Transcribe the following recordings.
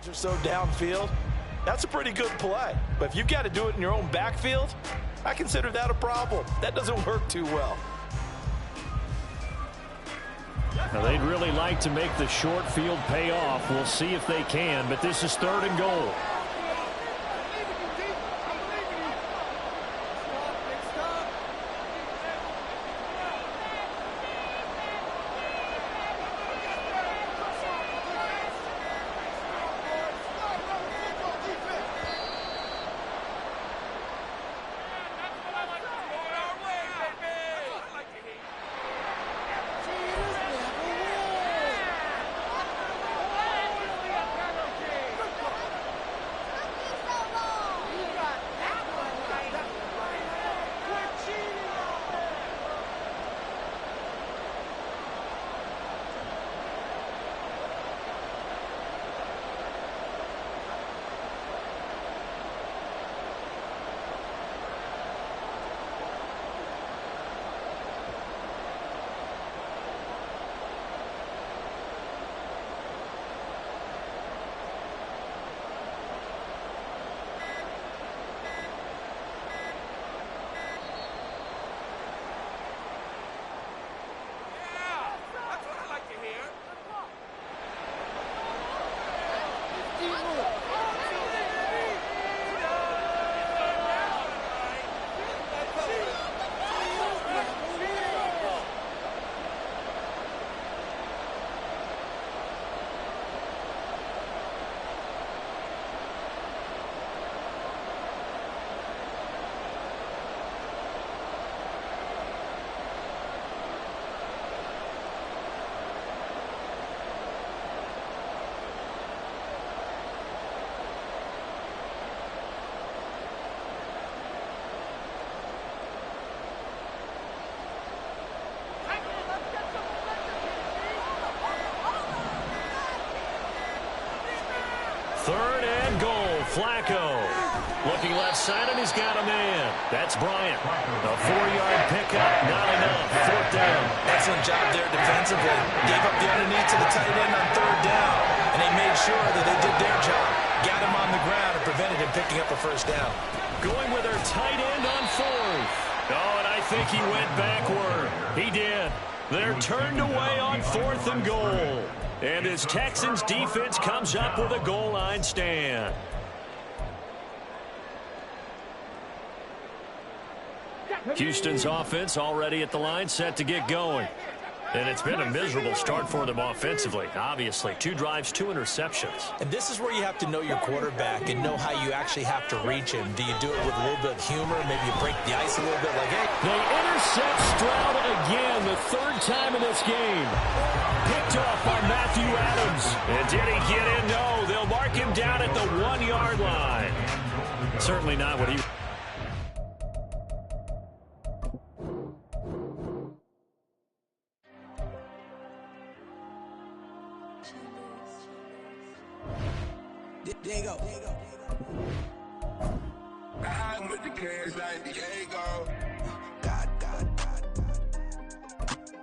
Or so downfield, that's a pretty good play. But if you've got to do it in your own backfield, I consider that a problem. That doesn't work too well. Now, they'd really like to make the short field pay off. We'll see if they can, but this is 3rd and goal. Third and goal, Flacco. Looking left side, and he's got a man. That's Bryant. A 4-yard pickup, not enough. 4th down. Excellent job there defensively. Gave up the underneath to the tight end on 3rd down, and they made sure that they did their job. Got him on the ground and prevented him picking up a 1st down. Going with their tight end on 4th. Oh, and I think he went backward. He did. They're turned away on 4th and goal. And his Texans defense comes up with a goal line stand. Houston's offense already at the line, set to get going. And it's been a miserable start for them offensively, obviously. 2 drives, 2 interceptions. And this is where you have to know your quarterback and know how you actually have to reach him. Do you do it with a little bit of humor? Maybe you break the ice a little bit like, hey. They intercept Stroud again, the 3rd time in this game. Picked off by Matthew Adams. And did he get in? No, they'll mark him down at the 1-yard line. Certainly not what he... Diego. I'm with the cash like Diego. God.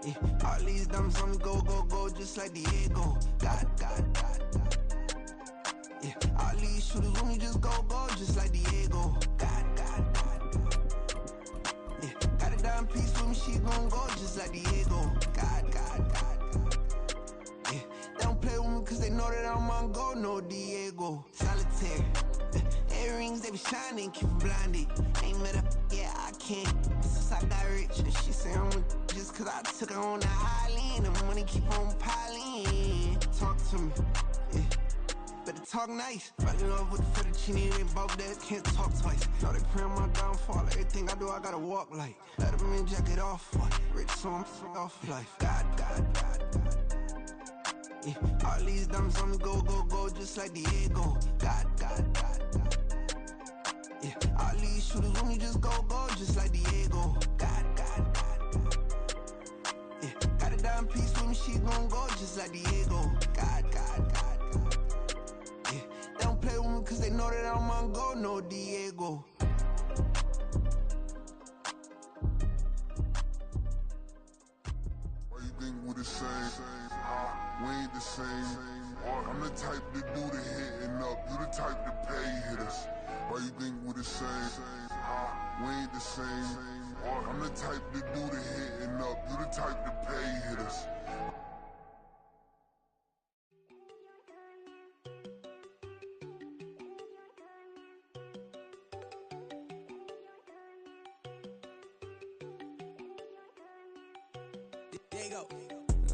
Yeah, all these diamonds on me go, just like Diego. God. Yeah, all these shooters on me just go, just like Diego. God. Yeah, got a dime piece with me, she gon' go just like Diego. God. Yeah, they don't play with me cause they know that I'm on go, no Diego. Solitaire. Earrings, they be shining, keep blinded. Ain't met up, yeah, I can't. Since I got rich, and she say I'm just cause I took her on the island. The money keep on piling. Talk to me, yeah. Better talk nice. Fell in love with the fettuccine, they both days can't talk twice. Now they pray on my downfall. Everything I do, I gotta walk like. Let them in, jacket off. Rich, so I'm off life. God. Yeah, all these diamonds on me go, just like Diego. God. Yeah, all these shooters on me just go, just like Diego. God. Yeah, got a dime piece with me, she gon' go just like Diego. God. Yeah, they don't play with me cause they know that I'm on go, no Diego. Why you think we the same? We ain't the same. I'm the type to do the hitting up, you the type to pay hitters. Why you think we the same? We ain't the same. I'm the type to do the hitting up, you the type to pay hitters. There you go.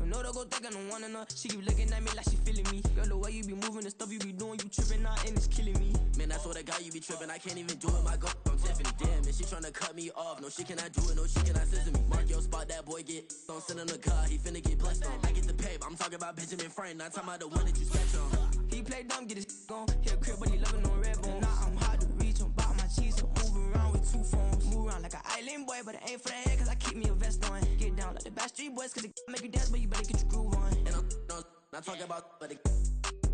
No, don't go think I don't wanna know. She keep looking at me like she feeling me. Girl, the way you be moving, the stuff you be doing, you tripping out and it's killing me. Man, that's what I got, you be tripping. I can't even do it, my girl, I'm Tiffany. Damn, and she tryna cut me off. No, she cannot do it, no, she cannot scissor me. Mark your spot, that boy get don't send him the car, he finna get blessed on. I get the pay, but I'm talking about Benjamin Franklin, not talking about the one that you sketch on. He play dumb, get his gone. Hit a crib, but he loving on red bone. Nah, I'm hard to reach, I'm about my cheese, I'm moving around with 2 phones. Move around like an island boy, but it ain't for the head, cause I keep me a vest on. Get down like the Backstreet Boys, cause it make you dance, but you better get your groove on. And I'm not talking about, but it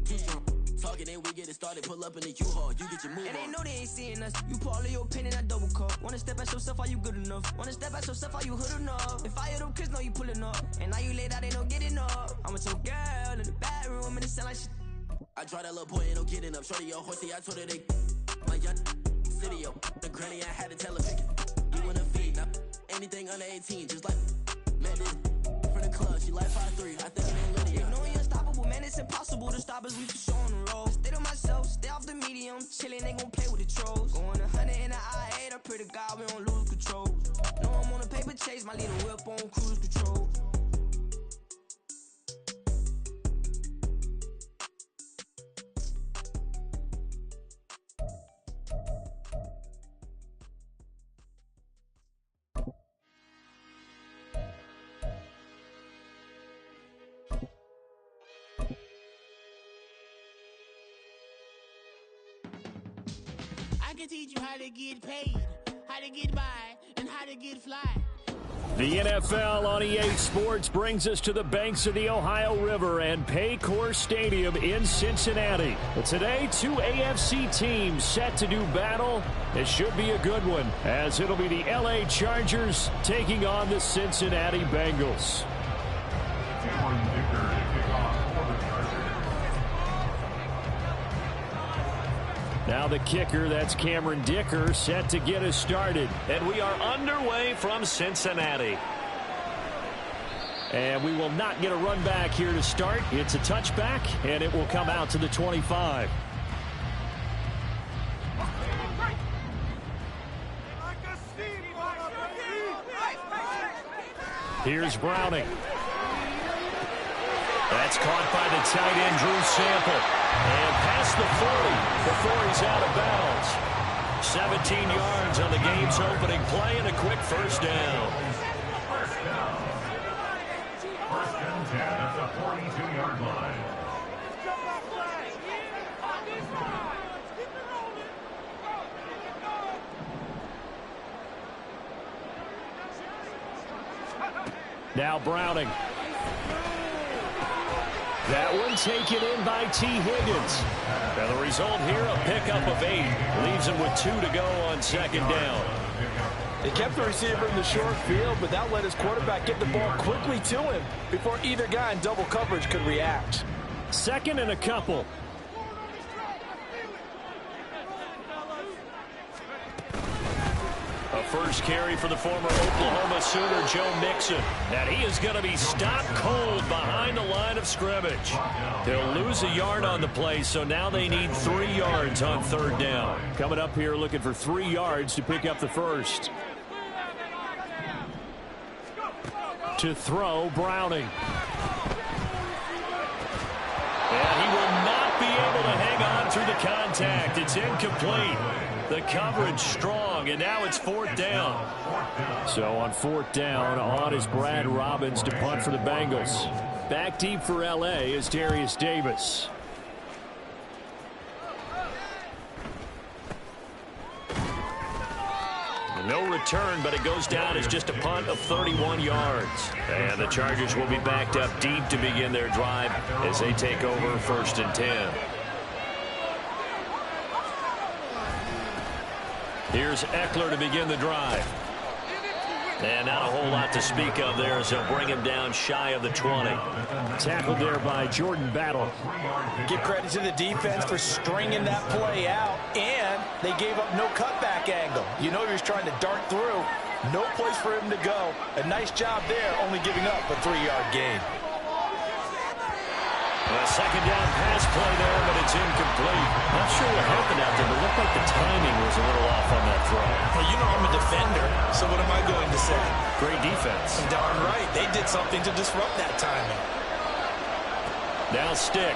too strong. Talking and we get it started, pull up in the U-Haul, you get your move and on. they know they ain't seeing us. You pull all of your pen in that double cup. Wanna step at yourself, are you good enough? Wanna step at yourself, are you hood enough? If I hear them kids, know you pulling up. And now you laid out, they don't get enough. I'm with your girl in the bedroom, and it sound like shit. I draw that little boy, ain't no getting up. Shorty, yo, horsey, I told her they my young city, yo. The granny, I had to tell her, pick it. You wanna feed, now anything under 18, just like Madden. From the club, she like 5'3", I think it ain't Lydia. You know you're unstoppable, man, it's impossible to stop us, we for sure on the road. Stay to myself, stay off the medium, chillin', ain't gon' play with the trolls. Going 100 in the I-8, I pray to God we don't lose control. No, I'm on a paper chase, my little whip on cruise control. I can teach you how to get paid, how to get by, and how to get fly. The NFL on EA Sports brings us to the banks of the Ohio River and Paycor Stadium in Cincinnati. But today, 2 AFC teams set to do battle. It should be a good one, as it'll be the LA Chargers taking on the Cincinnati Bengals. Now the kicker, that's Cameron Dicker, set to get us started. And we are underway from Cincinnati. And we will not get a run back here to start. It's a touchback, and it will come out to the 25. Here's Browning. That's caught by the tight end, Drew Sample. And past the 40 before he's out of bounds. 17 yards on the game's opening play and a quick first down. First and 10 at the 42-yard line. Now Browning. That one taken in by T. Higgins. And the result here, a pickup of 8. Leaves him with 2 to go on second down. They kept the receiver in the short field, but that let his quarterback get the ball quickly to him before either guy in double coverage could react. Second and a couple. A first carry for the former Oklahoma Sooner, Joe Mixon. And he is going to be stopped cold behind the line of scrimmage. They'll lose a yard on the play, so now they need 3 yards on third down. Coming up here looking for 3 yards to pick up the first. To throw, Browning. And he will not be able to hang on through the contact. It's incomplete. The coverage strong, and now it's 4th down. So on 4th down, on is Brad Robbins to punt for the Bengals. Back deep for L.A. is Darius Davis. No return, but it goes down as just a punt of 31 yards. And the Chargers will be backed up deep to begin their drive as they take over 1st and 10. Here's Eckler to begin the drive. And not a whole lot to speak of there, as he'll bring him down shy of the 20. Tackled there by Jordan Battle. Give credit to the defense for stringing that play out, and they gave up no cutback angle. You know he was trying to dart through. No place for him to go. A nice job there, only giving up a 3-yard gain. A second down pass play there, but it's incomplete. Not sure what happened out there, but it looked like the timing was a little off on that throw. Well, you know I'm a defender, so what am I going to say? Great defense. Darn right. They did something to disrupt that timing. Now Stick.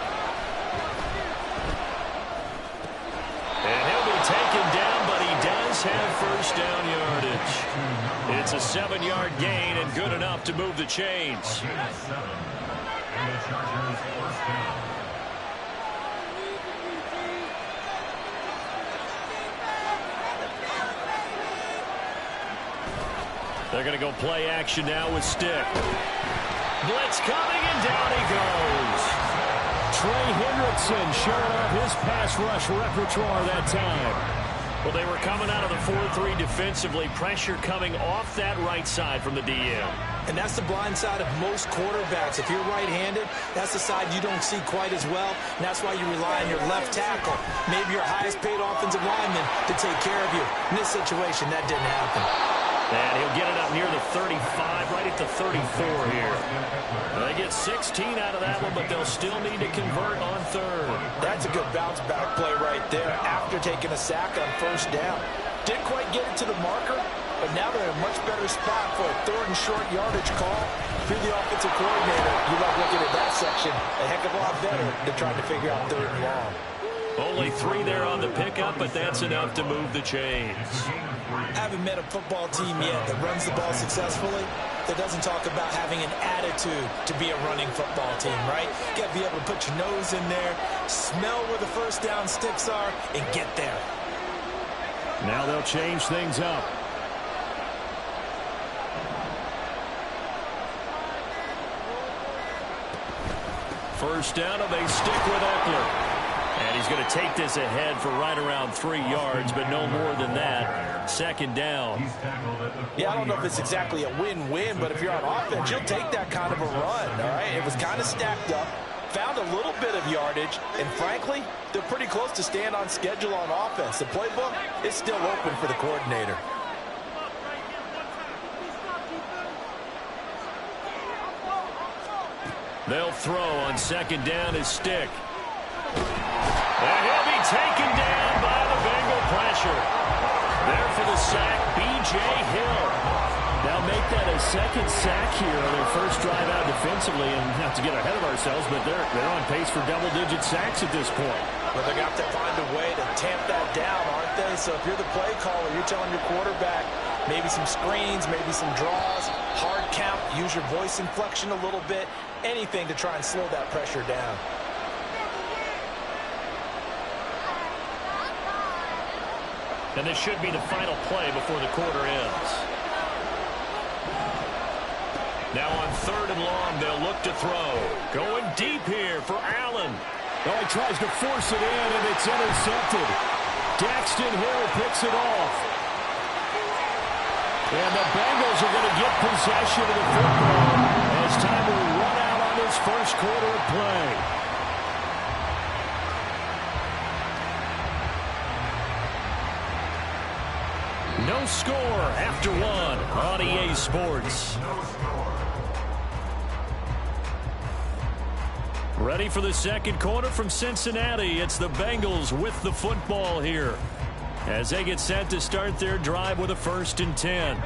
And he'll be taken down, but he does have first down yardage. It's a 7-yard gain and good enough to move the chains. And the Chargers first down. They're going to go play action now with Stick. Blitz coming, and down he goes. Trey Hendrickson showing off his pass rush repertoire that time. Well, they were coming out of the 4-3 defensively. Pressure coming off that right side from the DM. And that's the blind side of most quarterbacks. If you're right-handed, that's the side you don't see quite as well. And that's why you rely on your left tackle, maybe your highest-paid offensive lineman, to take care of you. In this situation, that didn't happen. And he'll get it up near the 35, right at the 34 here. They get 16 out of that one, but they'll still need to convert on third. That's a good bounce-back play right there after taking a sack on first down. Didn't quite get it to the marker, but now they're in a much better spot for a third and short yardage call. If you're the offensive coordinator, you love looking at that section a heck of a lot better than trying to figure out third and long. Only 3 there on the pickup, but that's enough to move the chains. I haven't met a football team yet that runs the ball successfully that doesn't talk about having an attitude to be a running football team, right? You got to be able to put your nose in there, smell where the first down sticks are, and get there. Now they'll change things up. First down, and they stick with Eckler. And he's going to take this ahead for right around 3 yards, but no more than that. Second down. Yeah, I don't know if it's exactly a win-win, but if you're on offense, you'll take that kind of a run, all right? It was kind of stacked up, found a little bit of yardage, and frankly, they're pretty close to staying on schedule on offense. The playbook is still open for the coordinator. They'll throw on second down his Stick. And he'll be taken down by the Bengal pressure. There for the sack, B.J. Hill. They'll make that a second sack here on their first drive out defensively, and not to get ahead of ourselves, but they're on pace for double-digit sacks at this point. Well, they're going to have to find a way to tamp that down, aren't they? So if you're the play caller, you're telling your quarterback maybe some screens, maybe some draws, hard count, use your voice inflection a little bit, anything to try and slow that pressure down. And this should be the final play before the quarter ends. Now on third and long, they'll look to throw. Going deep here for Allen. Oh, he tries to force it in, and it's intercepted. Daxton Hill picks it off. And the Bengals are going to get possession of the football as time will run out on this first quarter of play. No score after one on EA Sports. Ready for the second quarter from Cincinnati. It's the Bengals with the football here as they get set to start their drive with a 1st and 10.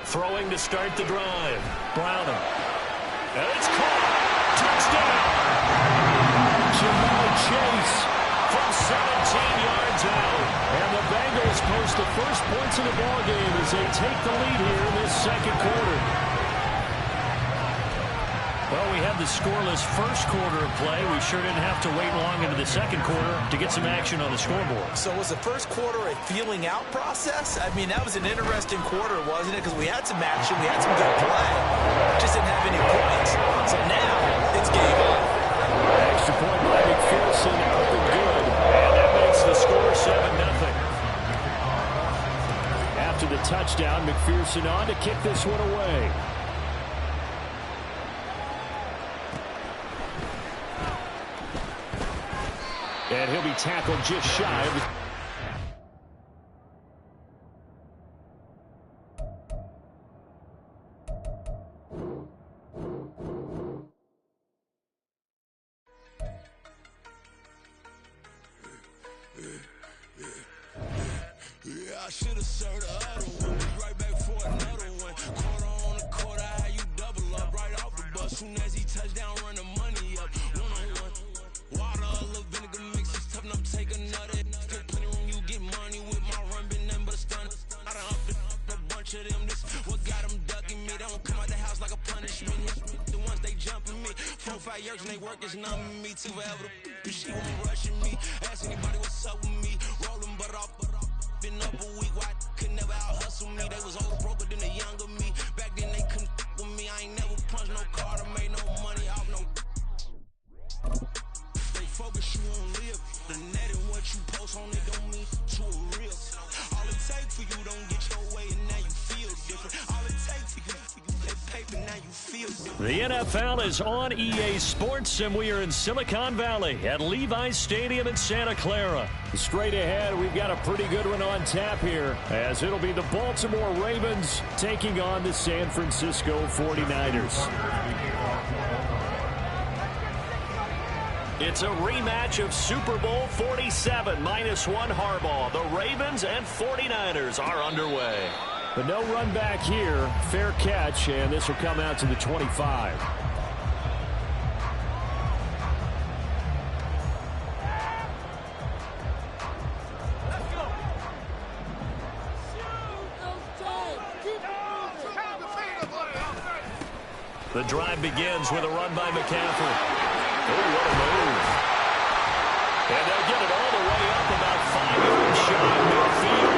Throwing to start the drive. Browning. And it's caught. Touchdown. Jamar Chase from 17 yards out. And the Bengals post the first points of the ballgame as they take the lead here in this second quarter. Well, we had the scoreless first quarter of play. We sure didn't have to wait long into the second quarter to get some action on the scoreboard. So was the first quarter a feeling out process? I mean, that was an interesting quarter, wasn't it? Because we had some action, we had some good play. Just didn't have any points. So now it's game on. extra point by McPherson. Up and good. And that makes the score 7-0. After the touchdown, McPherson on to kick this one away. And he'll be tackled just shy of the... Yeah, I should have served the other one. Right back for another one. Quarter on a quarter, how you double up right off the bus. Soon as he touch down, run the money up. One-on-one. Water, a little vinegar mix is tough enough to take another. Still plenty room, you get money with my run, been nothing but a stun. I done upped a bunch of them. This what got them ducking me. They don't come out the house like a punishment. The ones they jumping me. 4-5 years and they work is numbing me. Too forever the she won't rushing me. Ask anybody what's up with me. Rolling but off. Been up a week, why could never out hustle me? They was older, broker than the younger me. Back then they couldn't with me. I ain't never punched no card or made no money off no. They focus you on live. The net and what you post on it don't mean to a real. All it takes for you don't get your way and now you feel different. All it takes for you that paper now you feel different. The NFL is on EA Sports, and we are in Silicon Valley at Levi's Stadium in Santa Clara. Straight ahead, we've got a pretty good one on tap here, as it'll be the Baltimore Ravens taking on the San Francisco 49ers. It's a rematch of Super Bowl 47 -1 Harbaugh. The Ravens and 49ers are underway. But no run back here. Fair catch, and this will come out to the 25. The drive begins with a run by McCaffrey. Oh, what a move. And they'll get it all the way up about 5 yards shy of midfield.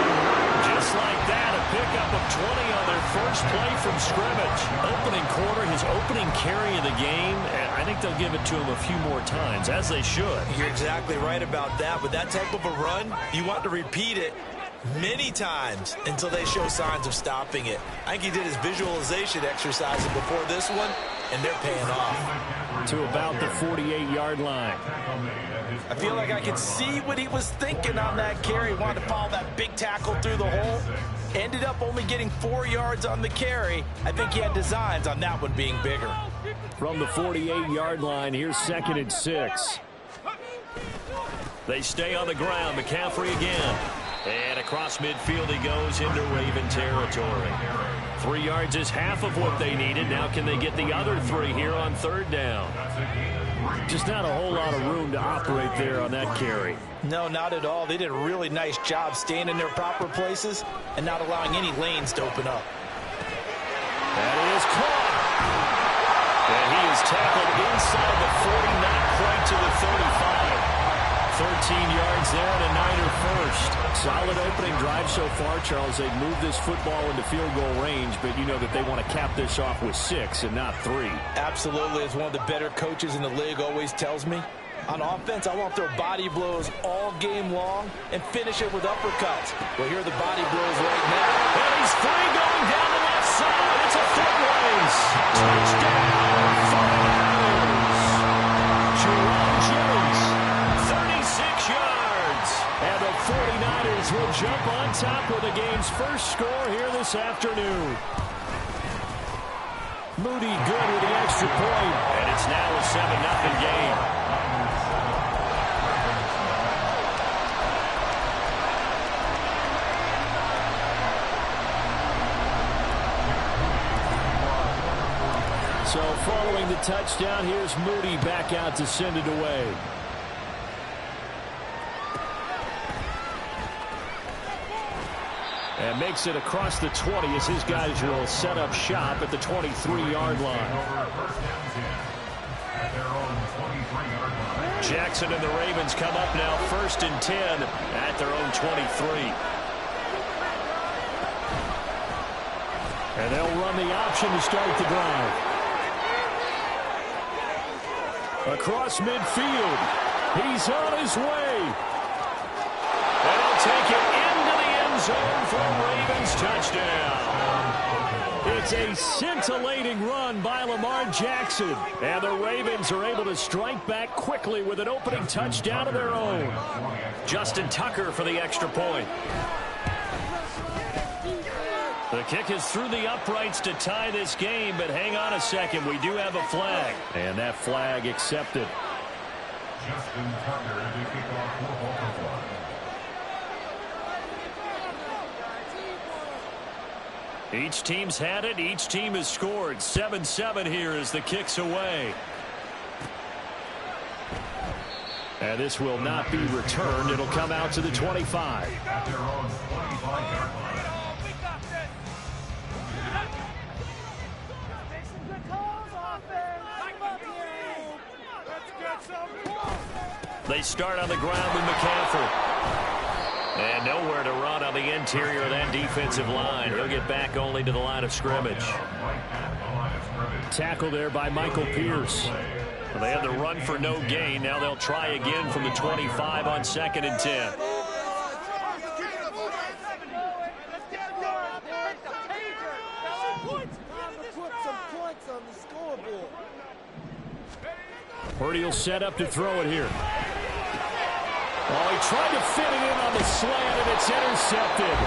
Just like that, a pickup of 20 on their first play from scrimmage. Opening quarter, his opening carry of the game, and I think they'll give it to him a few more times, as they should. You're exactly right about that. With that type of a run, you want to repeat it many times until they show signs of stopping it. I think he did his visualization exercises before this one, and they're paying off. To about the 48-yard line. I feel like I could see what he was thinking on that carry. Wanted to follow that big tackle through the hole. Ended up only getting 4 yards on the carry. I think he had designs on that one being bigger. From the 48-yard line, here's 2nd and 6. They stay on the ground. McCaffrey again. And across midfield he goes into Raven territory. 3 yards is half of what they needed. Now can they get the other 3 here on 3rd down? Just not a whole lot of room to operate there on that carry. No, not at all. They did a really nice job staying in their proper places and not allowing any lanes to open up. That is caught. And he is tackled inside the 40, not quite to the 35. 13 yards there and a Niner first. Solid opening drive so far, Charles. They've moved this football into field goal range, but you know that they want to cap this off with 6 and not 3. Absolutely. As one of the better coaches in the league always tells me, on offense, I want to throw body blows all game long and finish it with uppercuts. Well, here are the body blows right now. And he's free going down the left side. It's a foot race. Touchdown, 49ers. Jerome Jones, 36 yards. And the 49ers will jump on top with the game's first score here this afternoon. Moody good with the extra point. And it's now a 7-0 game. So following the touchdown, here's Moody back out to send it away. And makes it across the 20 as his guys will set up shop at the 23-yard line. Jackson and the Ravens come up now 1st and 10 at their own 23. And they'll run the option to start the drive. Across midfield. He's on his way. And he'll take it into the end zone for a Ravens touchdown. It's a scintillating run by Lamar Jackson. And the Ravens are able to strike back quickly with an opening touchdown of their own. Justin Tucker for the extra point. The kick is through the uprights to tie this game, but hang on a second. We do have a flag. And that flag accepted. Justin Tucker to kick off for Baltimore. Each team's had it. Each team has scored. 7-7 here as the kick's away. And this will not be returned. It'll come out to the 25. At their own 25-yard line. They start on the ground with McCaffrey. And nowhere to run on the interior of that defensive line. He'll get back only to the line of scrimmage. Tackle there by Michael Pierce. They had the run for no gain. Now they'll try again from the 25 on 2nd and 10. Purdy will set up to throw it here. Oh, he tried to fit it in on the slant, and it's intercepted.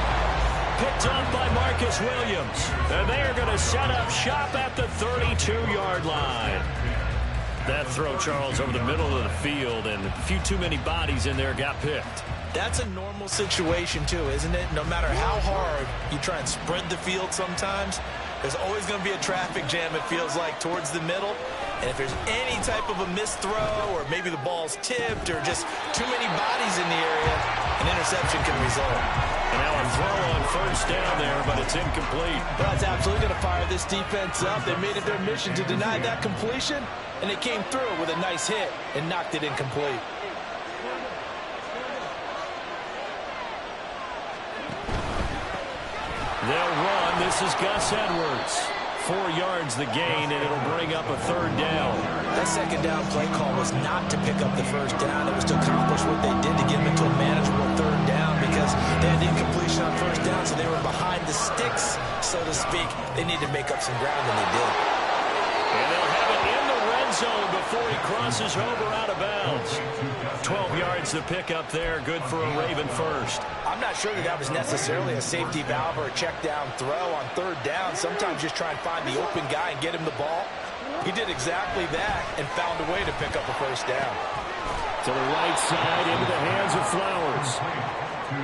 Picked off by Marcus Williams. And they are going to set up shop at the 32-yard line. That throw, Charles, over the middle of the field, and a few too many bodies in there got picked. That's a normal situation, too, isn't it? No matter how hard you try and spread the field sometimes, there's always going to be a traffic jam, it feels like, towards the middle. And if there's any type of a missed throw or maybe the ball's tipped or just too many bodies in the area, an interception can result. And now a throw on first down there, but it's incomplete. Well, that's absolutely going to fire this defense up. They made it their mission to deny that completion, and they came through with a nice hit and knocked it incomplete. They'll run. This is Gus Edwards. 4 yards the gain, and it'll bring up a 3rd down. That 2nd down play call was not to pick up the 1st down. It was to accomplish what they did to get them into a manageable 3rd down because they had incompletion on 1st down, so they were behind the sticks, so to speak. They needed to make up some ground, and they did. And they'll have it in the red zone before he crosses over out of bounds. 12 yards to pick up there. Good for a Raven first. I'm not sure that was necessarily a safety valve or a check down throw on 3rd down. Sometimes just try and find the open guy and get him the ball. He did exactly that and found a way to pick up a 1st down. To the right side into the hands of Flowers.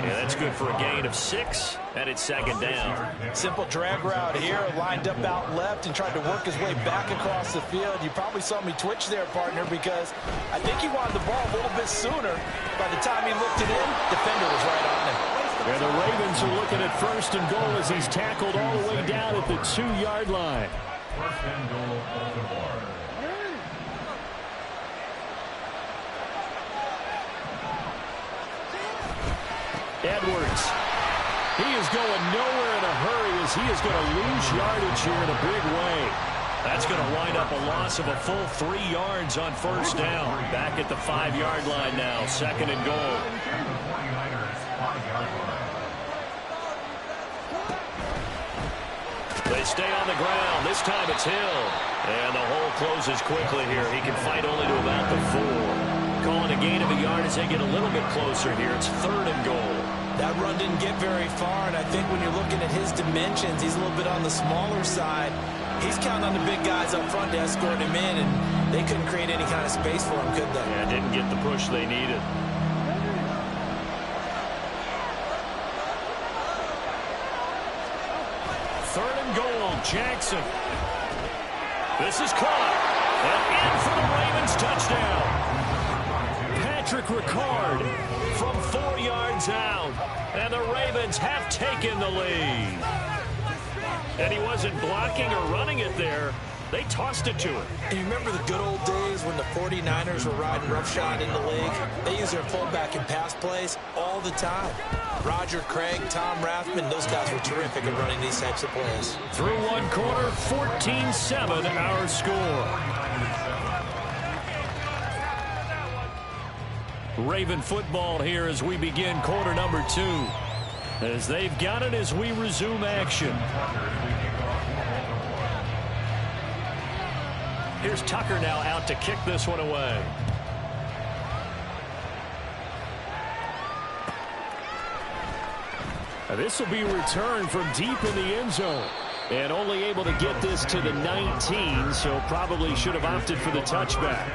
Yeah, that's good for a gain of 6, and it's 2nd down. Simple drag route here, lined up out left and tried to work his way back across the field. You probably saw me twitch there, partner, because I think he wanted the ball a little bit sooner. By the time he looked it in, defender was right on him. And the Ravens are looking at 1st and goal as he's tackled all the way down at the 2-yard line. 1st and goal, Baltimore. Edwards. He is going nowhere in a hurry as he is going to lose yardage here in a big way. That's going to wind up a loss of a full 3 yards on 1st down. Back at the 5-yard line now, 2nd and goal. They stay on the ground. This time it's Hill. And the hole closes quickly here. He can fight only to about the 4. Calling a gain of a yard as they get a little bit closer here. It's 3rd and goal. That run didn't get very far, and I think when you're looking at his dimensions, he's a little bit on the smaller side. He's counting on the big guys up front to escort him in, and they couldn't create any kind of space for him, could they? Yeah, didn't get the push they needed. Third and goal, Jackson. This is caught. And in for the Ravens touchdown. Patrick Ricard from 4 yards out. And the Ravens have taken the lead. And he wasn't blocking or running it there. They tossed it to him. And you remember the good old days when the 49ers were riding roughshod in the league? They used their fullback in pass plays all the time. Roger Craig, Tom Rathman, those guys were terrific at running these types of plays. Through one quarter, 14-7 our score. Raven football here as we begin quarter number 2. As they've got it as we resume action. Here's Tucker now out to kick this one away. This will be returned from deep in the end zone. And only able to get this to the 19, so probably should have opted for the touchback.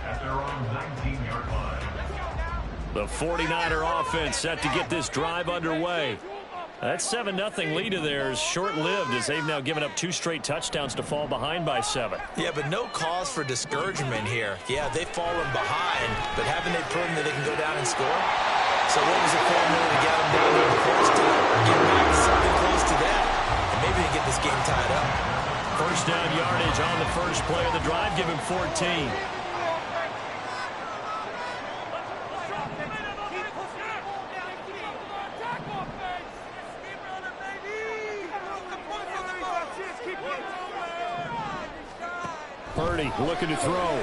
At their own 19-yard line. The 49er offense set to get this drive underway. That 7-0 lead of theirs short-lived as they've now given up 2 straight touchdowns to fall behind by 7. Yeah, but no cause for discouragement here. Yeah, they've fallen behind, but haven't they proven that they can go down and score? So what was the formula to get them down there the first time? Get back to something close to that, and maybe they get this game tied up. First down yardage on the first play of the drive, give him 14. Purdy looking to throw.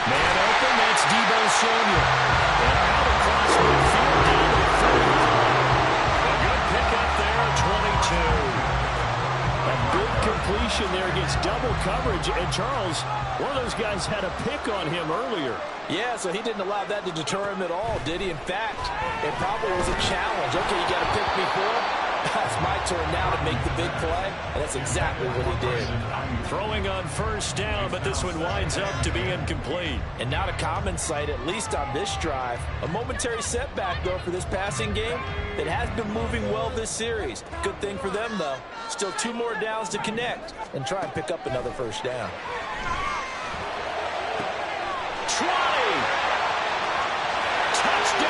Man open, that's Debo Samuel. And out across midfield down to 30. A good pickup there, 22. A big completion there against double coverage. And Charles, one of those guys had a pick on him earlier. Yeah, so he didn't allow that to deter him at all, did he? In fact, it probably was a challenge. Okay, you got to pick me for it. It's my turn now to make the big play, and that's exactly what he did. Throwing on first down, but this one winds up to be incomplete. And not a common sight, at least on this drive. A momentary setback, though, for this passing game that has been moving well this series. Good thing for them, though. Still 2 more downs to connect and try and pick up another first down. 20! Touchdown!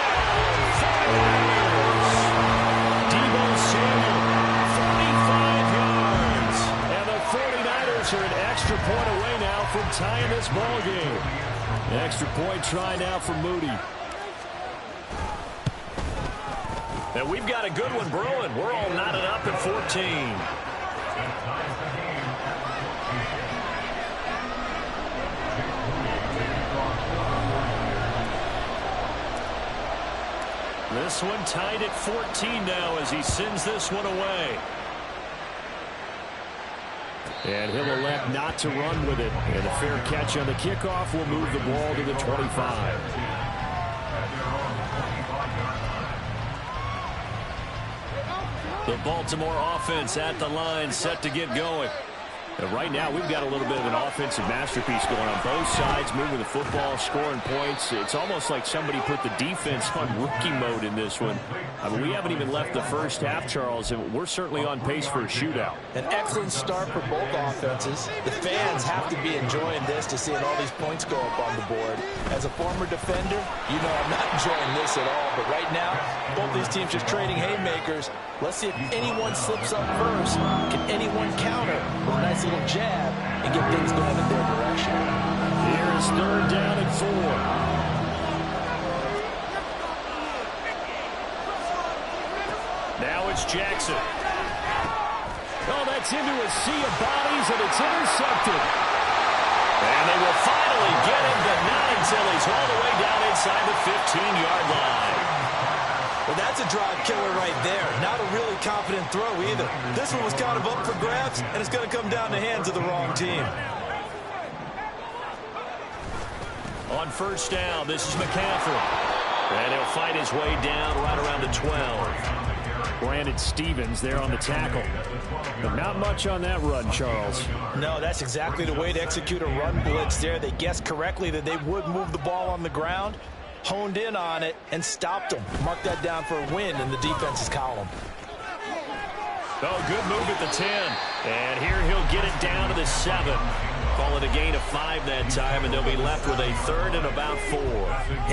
Are an extra point away now from tying this ball game. An extra point try now for Moody. And we've got a good one brewing. We're all knotted up at 14. This one tied at 14 now as he sends this one away. And he'll elect not to run with it. And a fair catch on the kickoff will move the ball to the 25. The Baltimore offense at the line, set to get going. And right now, we've got a little bit of an offensive masterpiece going on both sides, moving the football, scoring points. It's almost like somebody put the defense on rookie mode in this one. I mean, we haven't even left the first half, Charles, and we're certainly on pace for a shootout. An excellent start for both offenses. The fans have to be enjoying this to seeing all these points go up on the board. As a former defender, you know I'm not enjoying this at all. But right now, both these teams just trading haymakers. Let's see if anyone slips up first. Can anyone counter with a nice little jab and get things going in their direction? Here is 3rd down and 4. Now it's Jackson. Oh, that's into a sea of bodies, and it's intercepted. And they will finally get him, but not until he's all the way down inside the 15-yard line. Well, that's a drive killer right there. Not a really confident throw either. This one was kind of up for grabs, and it's going to come down the hands of the wrong team. On first down, this is McCaffrey. And he'll fight his way down right around the 12. Brandon Stevens there on the tackle. But not much on that run, Charles. No, that's exactly the way to execute a run blitz there. They guessed correctly that they would move the ball on the ground, honed in on it, and stopped them. Mark that down for a win in the defense's column. Oh, good move at the 10. And here he'll get it down to the 7. Call it a gain of 5 that time, and they'll be left with a 3rd and about 4.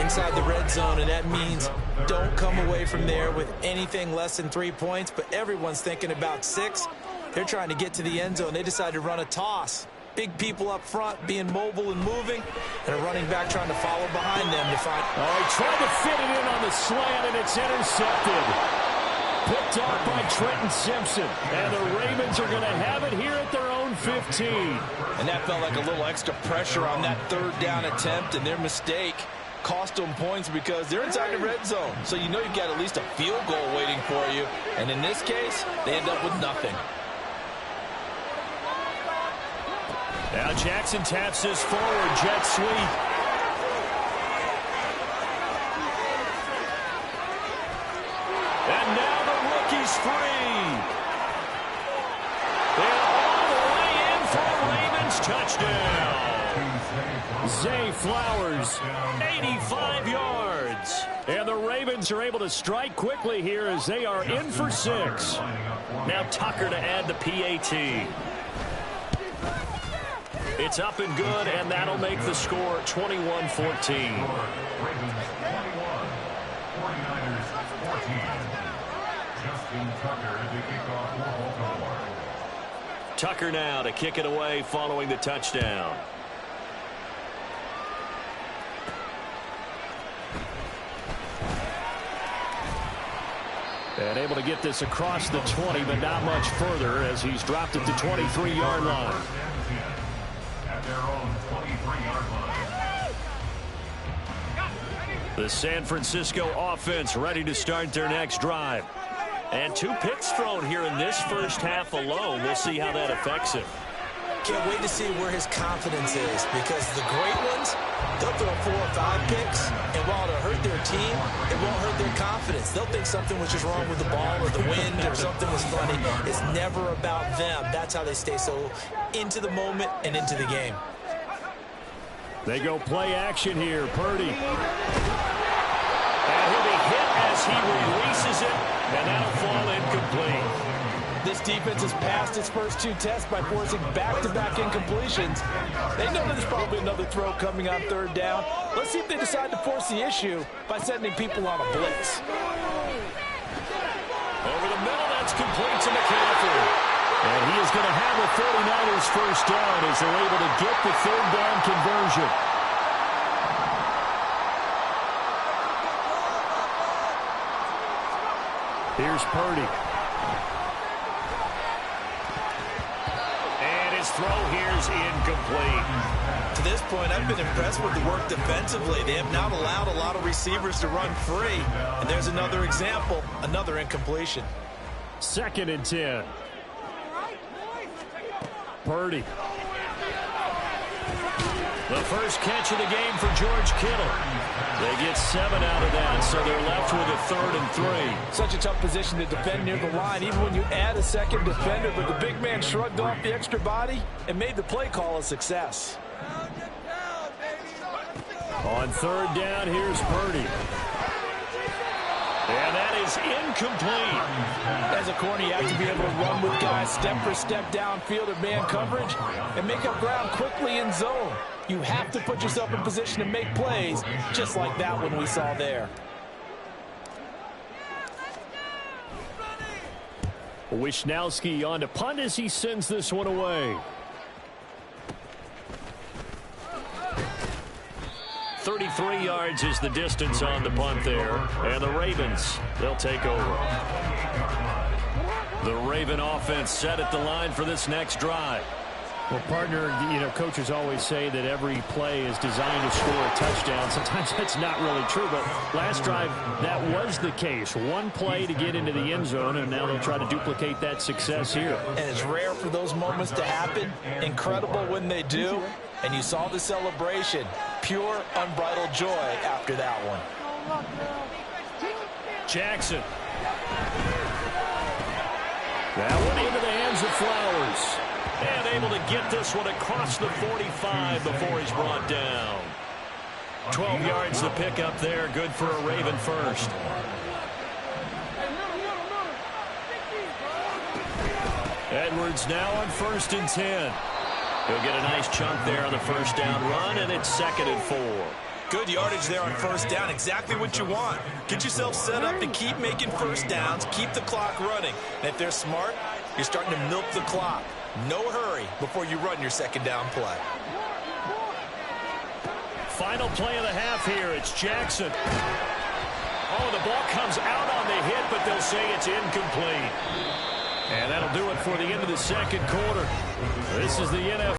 Inside the red zone, and that means don't come away from there with anything less than 3 points, but everyone's thinking about 6. They're trying to get to the end zone. They decided to run a toss. Big people up front being mobile and moving, and a running back trying to follow behind them to find. Oh, he tried to fit it in on the slant, and it's intercepted. picked off by Trenton Simpson. And the Ravens are going to have it here at their own 15. And that felt like a little extra pressure on that third down attempt, and their mistake cost them points because they're inside the red zone. So you know you've got at least a field goal waiting for you. And in this case, they end up with nothing. Now Jackson taps this forward, jet sweep. And now the rookie's free. They're all the way in for a Ravens touchdown. Zay Flowers, 85 yards. And the Ravens are able to strike quickly here as they are in for 6. Now Tucker to add the PAT. It's up and good, and that'll make the score 21-14. Tucker now to kick it away following the touchdown. And able to get this across the 20, but not much further as he's dropped it to 23-yard line. At their own 23-yard line. The San Francisco offense ready to start their next drive. And 2 picks thrown here in this first half alone. We'll see how that affects him. Can't wait to see where his confidence is, because the great ones, they'll throw 4 or 5 picks, and while it'll hurt their team, it won't hurt their confidence. They'll think something was just wrong with the ball or the wind or something was funny. It's never about them. That's how they stay so into the moment and into the game. They go play action here. Purdy. And he'll be hit as he releases it, and that'll fall incomplete. This defense has passed its first 2 tests by forcing back-to-back incompletions. They know there's probably another throw coming on 3rd down. Let's see if they decide to force the issue by sending people on a blitz. Over the middle, that's complete to McCaffrey. And he is going to have a 49ers first down as they're able to get the 3rd down conversion. Here's Purdy. And his throw here's incomplete. To this point, I've been impressed with the work defensively. They have not allowed a lot of receivers to run free. And there's another example, another incompletion. 2nd and 10. Purdy. The first catch of the game for George Kittle. They get 7 out of that, so they're left with a 3rd and 3. Such a tough position to defend near the line, even when you add a second defender, but the big man shrugged off the extra body and made the play call a success. On 3rd down, here's Purdy. And that is incomplete. As a corner, you have to be able to run with guys step for step downfield at man coverage and make up ground quickly in zone. You have to put yourself in position to make plays, just like that one we saw there. Wisnowski on to punt as he sends this one away. 33 yards is the distance on the punt there. And the Ravens, they'll take over. The Raven offense set at the line for this next drive. Well, partner, you know, coaches always say that every play is designed to score a touchdown. Sometimes that's not really true, but last drive, that was the case. One play to get into the end zone, and now they'll try to duplicate that success here. And it's rare for those moments to happen. Incredible when they do. And you saw the celebration. Pure, unbridled joy after that one. Jackson. That one into the hands of Flowers. And able to get this one across the 45 before he's brought down. 12 yards to pick up there. Good for a Raven first. Edwards now on 1st and 10. He'll get a nice chunk there on the first down run, and it's 2nd and 4. Good yardage there on 1st down. Exactly what you want. Get yourself set up to keep making first downs, keep the clock running. And if they're smart, you're starting to milk the clock. No hurry before you run your 2nd down play. Final play of the half here. It's Jackson. Oh, the ball comes out on the hit, but they'll say it's incomplete. And that'll do it for the end of the second quarter. This is the NFL.